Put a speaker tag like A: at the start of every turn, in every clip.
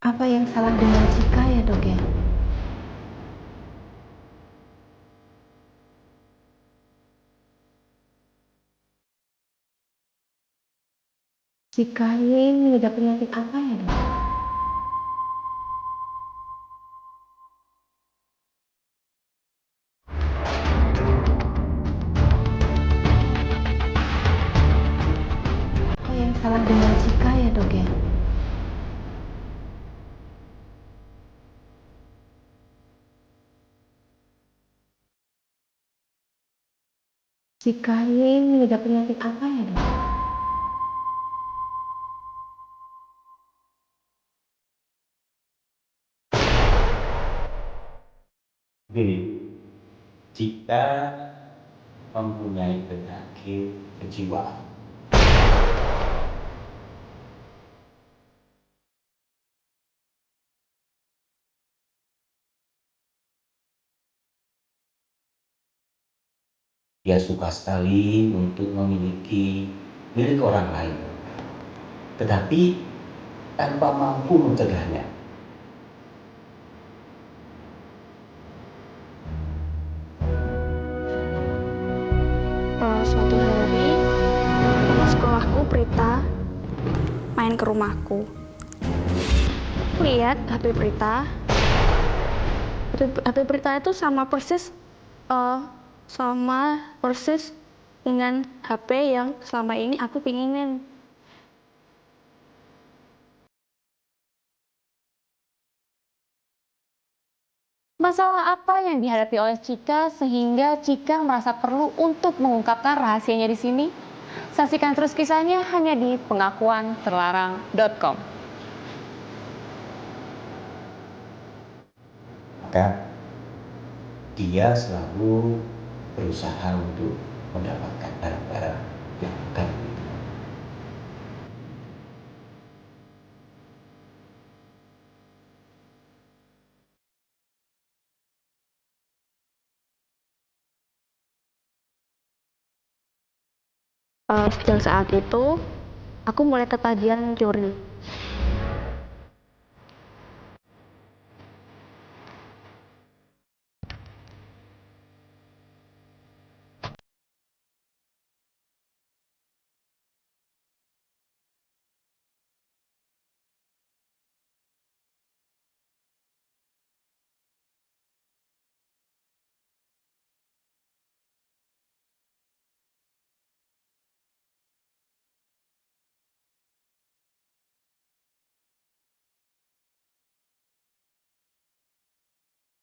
A: Apa yang salah dengan Cika ya, Dok ya? Cika ini ada penyakit apa ya, Dok? Apa yang salah dengan Cika ya, Dok ya? Cika ini ada penyakit apa ya, Dok?
B: Jadi, jika mempunyai penyakit kejiwaan, dia suka sekali untuk memiliki milik orang lain, tetapi tanpa mampu mencegahnya.
C: Suatu hari, teman sekolahku Prita main ke rumahku. Aku lihat HP Prita. HP Prita itu sama persis dengan HP yang selama ini aku pinginin.
D: Masalah apa yang dihadapi oleh Cika sehingga Cika merasa perlu untuk mengungkapkan rahasianya di sini? Saksikan terus kisahnya hanya di pengakuanterlarang.com.
B: Maka dia selalu berusaha untuk mendapatkan barang-barang yang bukan miliknya.
C: Sejak saat itu, aku mulai ketagihan curi.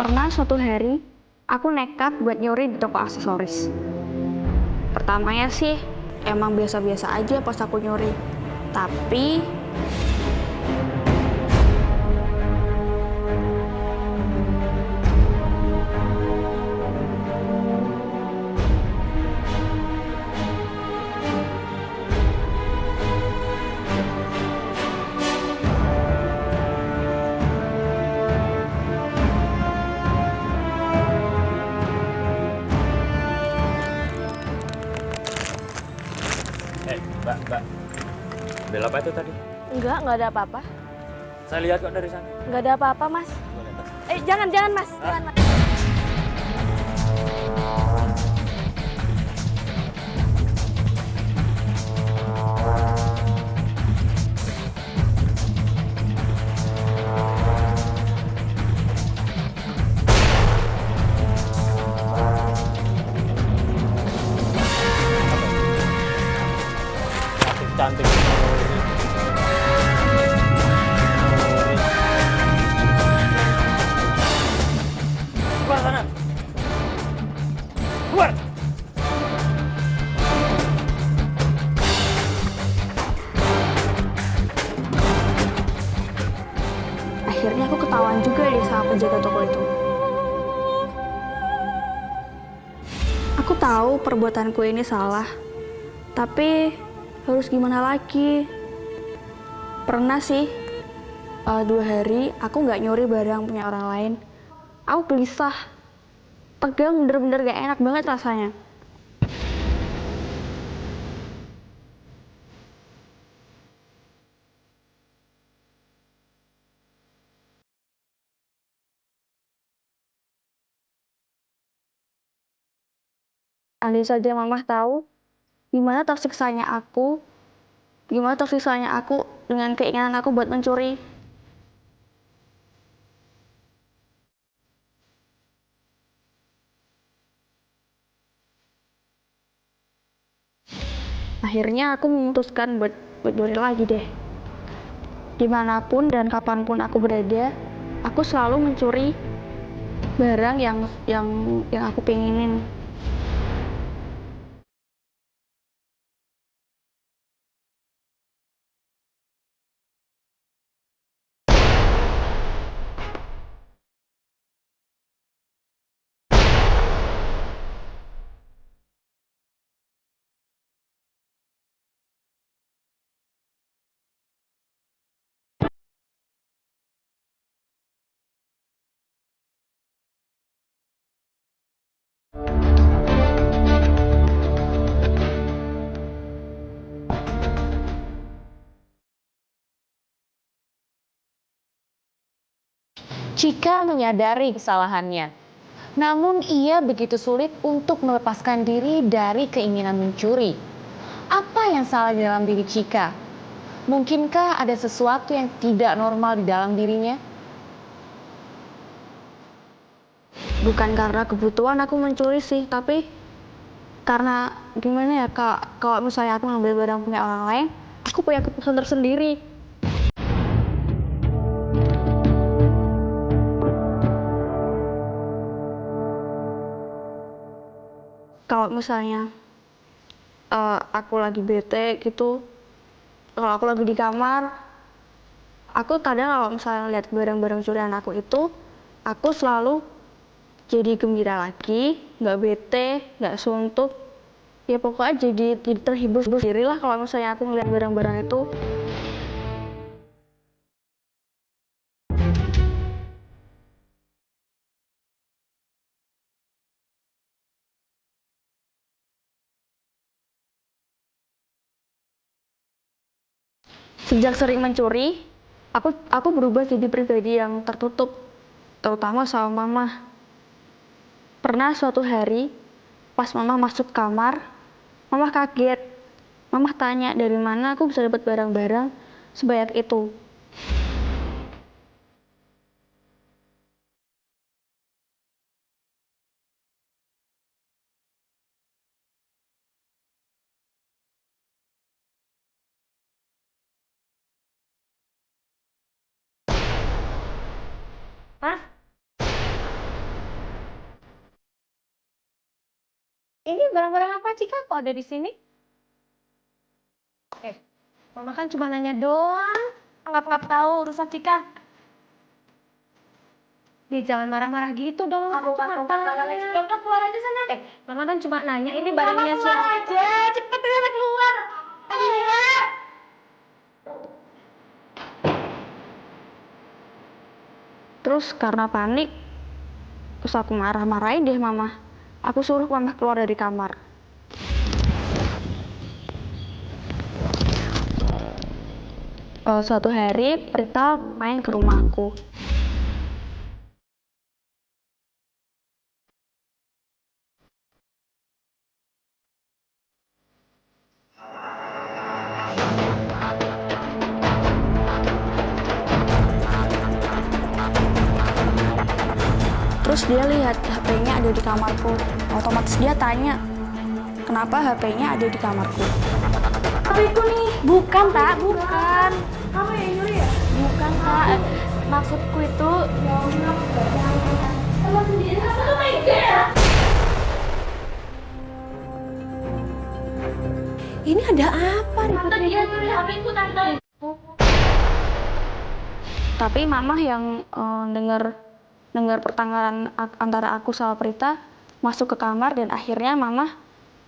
C: Pernah suatu hari, aku nekat buat nyuri di toko aksesoris. Pertamanya sih, emang biasa-biasa aja pas aku nyuri. Tapi
E: Mbak, bel apa itu tadi?
F: Enggak ada apa-apa.
E: Saya lihat kok dari sana.
F: Enggak ada apa-apa, Mas.
E: Boleh, Mas.
F: Jangan, Mas. Jangan, Mas.
E: Cantik. Keluar sana. Keluar.
C: akhirnya aku ketahuan juga deh sama penjaga toko itu. Aku tahu perbuatanku ini salah, tapi harus gimana lagi? Pernah sih, 2 hari aku nggak nyuri barang punya orang lain. Aku gelisah, tegang, bener-bener gak enak banget rasanya. Andai saja Mama tahu gimana tersiksanya aku dengan keinginan aku buat mencuri. Akhirnya aku memutuskan buat nyuri lagi deh. Dimanapun dan kapanpun aku berada, aku selalu mencuri barang yang aku pengenin.
D: Cika menyadari kesalahannya, namun ia begitu sulit untuk melepaskan diri dari keinginan mencuri. Apa yang salah di dalam diri Cika? Mungkinkah ada sesuatu yang tidak normal di dalam dirinya?
C: Bukan karena kebutuhan aku mencuri sih, tapi karena gimana ya Kak, kalau misalnya aku ngambil barang punya orang lain, aku punya keputusan tersendiri. Kalau misalnya aku lagi bete gitu, kalau aku lagi di kamar, aku kadang kalau misalnya lihat barang-barang curian aku itu, aku selalu jadi gembira lagi, nggak bete, nggak suntuk. Ya pokoknya jadi terhibur sendiri lah kalau misalnya aku ngeliat barang-barang itu. Sejak sering mencuri, aku berubah jadi pribadi yang tertutup, terutama sama Mama. Pernah suatu hari, pas Mama masuk kamar, Mama kaget. Mama tanya dari mana aku bisa dapat barang-barang sebanyak itu.
D: Ini barang-barang apa Cika kok ada di sini?
A: Mama kan cuma nanya doang. Anggap tahu urusan Cika. Dia jangan marah-marah gitu dong. Aku keluar aja sana. Mama kan cuma nanya ini barangnya siapa. Keluar aja, cepet keluar. Keluar.
C: Terus karena panik, terus aku marah-marahin deh Mama. Aku suruh Mama keluar dari kamar. Suatu hari, Prita main ke rumahku. Terus dia lihat HP-nya ada di kamarku. Otomatis dia tanya, kenapa HP-nya ada di kamarku?
F: HP-ku nih. Bukan, Tak. Bukan. Kamu yang nyuri ya? Bukan, Tak. Maksudku itu... Kamu sendiri. Oh my God. Ini ada apa? Tante, dia nyuri HP-ku, Tante.
C: Tapi Mama yang dengar pertengkaran antara aku sama Prita masuk ke kamar dan akhirnya Mama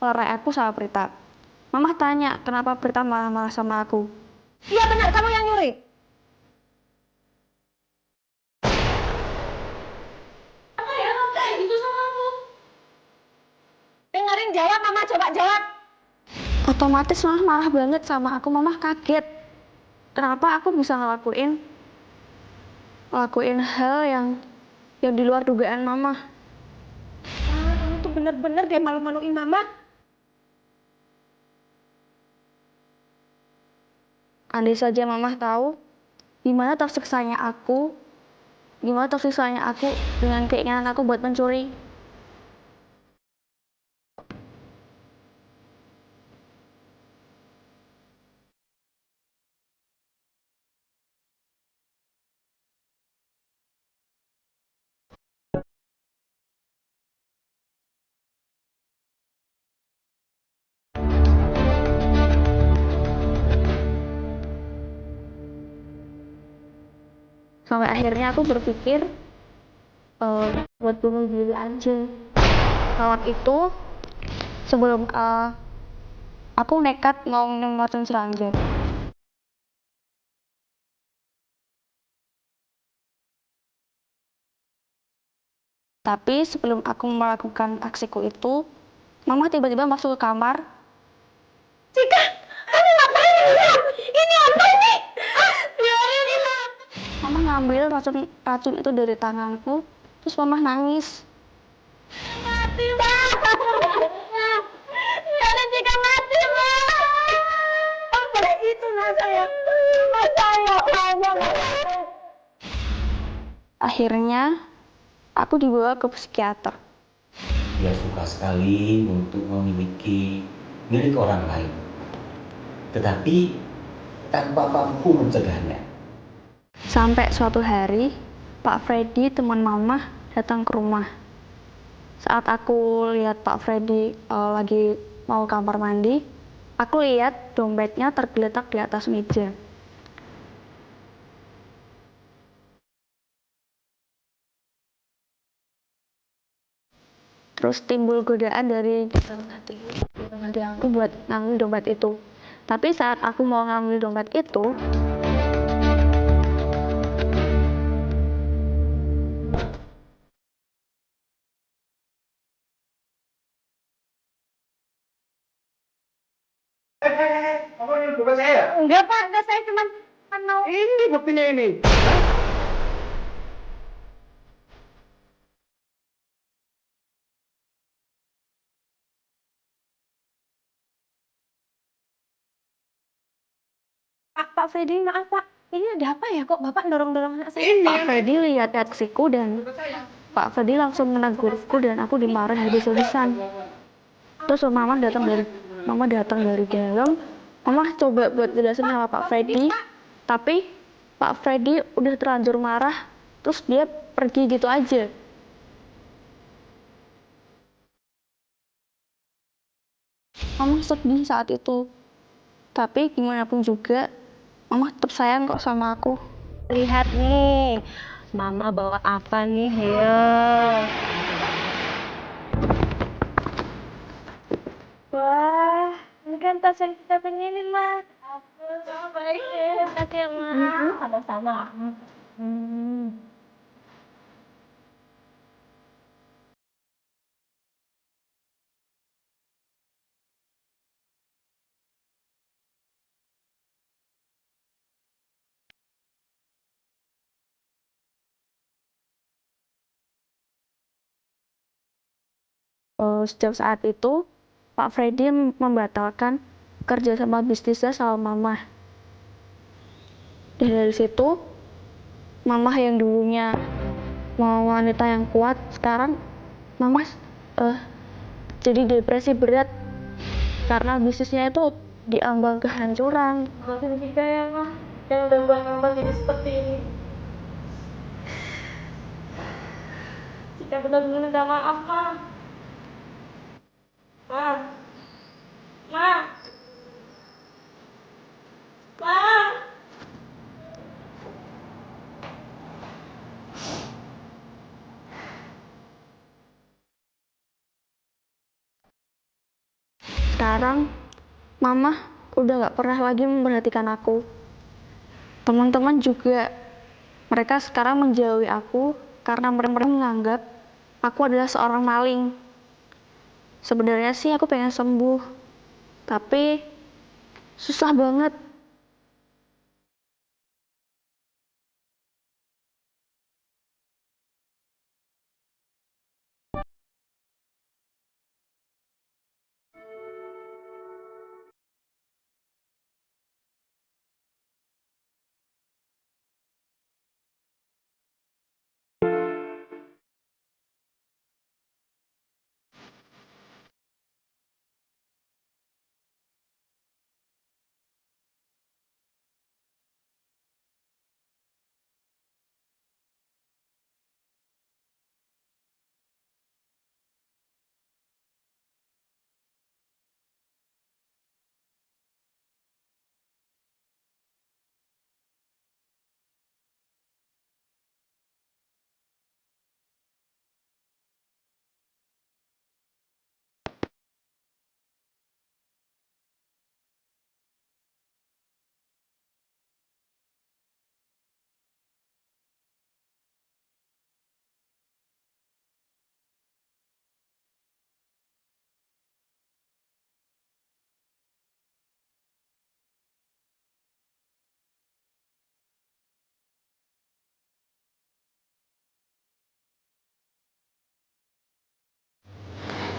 C: melerai aku sama Prita. Mama tanya kenapa Prita marah-marah sama aku.
F: Iya benar, kamu yang nyuri. Apa ya kayak gitu sama kamu? Dengerin jawab, Mama coba jawab.
C: Otomatis Mama marah banget sama aku. Mama kaget. Kenapa aku bisa ngelakuin hal yang di luar dugaan Mama.
F: Kamu tuh
A: bener-bener dia malu-maluin mama.
C: Andai saja mama tahu gimana tersiksanya aku, dengan keinginan aku buat mencuri. Sampai akhirnya aku berpikir buat bunuh diri aja. Malam itu sebelum aku nekat mau nempatin serangga. Tapi sebelum aku melakukan aksiku itu, mama tiba-tiba masuk ke kamar.
A: Cika, kamu ngapain ini? Ini apa ini? Biarin ini.
C: Mama ngambil racun itu dari tanganku, terus mama nangis.
A: Mati, Mbak. Biarin Cika mati, Mbak. Apa itu Mas sayang? Mas sayang.
C: Akhirnya, aku dibawa ke psikiater.
B: Dia suka sekali untuk memiliki milik orang lain, tetapi tanpa mampu mencegahnya.
C: Sampai suatu hari, Pak Freddy, teman mama, datang ke rumah. Saat aku lihat Pak Freddy lagi mau kamar mandi, aku lihat dompetnya tergeletak di atas meja. Terus timbul godaan dari dalam hati aku buat ngambil dompet itu. Tapi saat aku mau ngambil dompet itu,
B: Kamu ini bukan saya.
A: Enggak, Pak. Enggak, saya cuma mau.
B: Ini buktinya ini.
A: Pak Freddy, maaf Pak. Ini ada apa ya? Kok Bapak dorong-dorong anak saya?
C: Pak Freddy lihat aksiku dan Pak Freddy langsung menegurku dan aku dimarahin habis-habisan. Terus mama datang dari dalam. Mama coba buat jelasin sama Pak Freddy, tapi Pak Freddy udah terlanjur marah, terus dia pergi gitu aja. Mama sedih saat itu, tapi gimana pun juga, mama tetap sayang kok sama aku.
A: Lihat nih, Mama bawa apa nih? Ya. Wah, ini kan tas yang kita pengenin, Mas. Baik deh, makasih ya, Mas. Sama-sama.
C: Sejak saat itu, Pak Freddy membatalkan kerjasama bisnisnya sama Mama. Dan dari situ, Mama yang dulunya mau wanita yang kuat, sekarang Mama jadi depresi berat karena bisnisnya itu diambang kehancuran.
A: Maafin kita ya, Ma. Yang udah buat Mama jadi seperti ini. Kita benar-benar minta maaf, Ma. Ma. Ma. Ma.
C: Sekarang, Mama udah gak pernah lagi memperhatikan aku. Teman-teman juga, mereka sekarang menjauhi aku karena mereka menganggap aku adalah seorang maling. Sebenarnya sih aku pengen sembuh, tapi susah banget.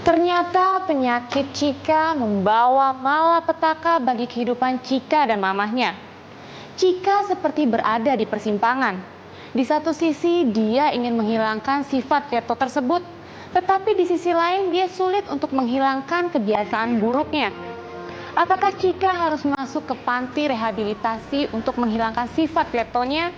D: Ternyata penyakit Chika membawa malapetaka bagi kehidupan Chika dan mamahnya. Chika seperti berada di persimpangan. Di satu sisi dia ingin menghilangkan sifat Klepto tersebut, tetapi di sisi lain dia sulit untuk menghilangkan kebiasaan buruknya. Apakah Chika harus masuk ke panti rehabilitasi untuk menghilangkan sifat kleptonya?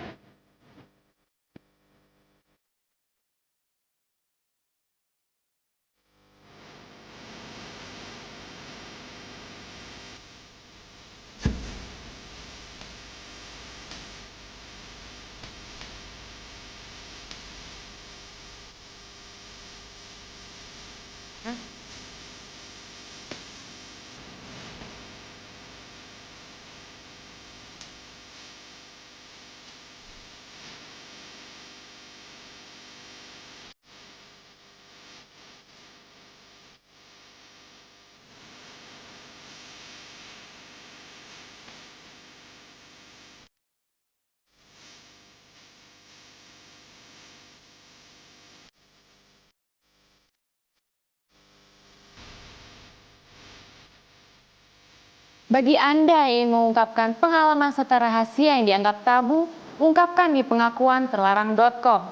D: Bagi Anda yang ingin mengungkapkan pengalaman serta rahasia yang dianggap tabu, ungkapkan di pengakuanterlarang.com,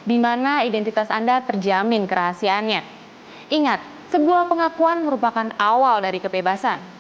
D: di mana identitas Anda terjamin kerahasiaannya. Ingat, sebuah pengakuan merupakan awal dari kebebasan.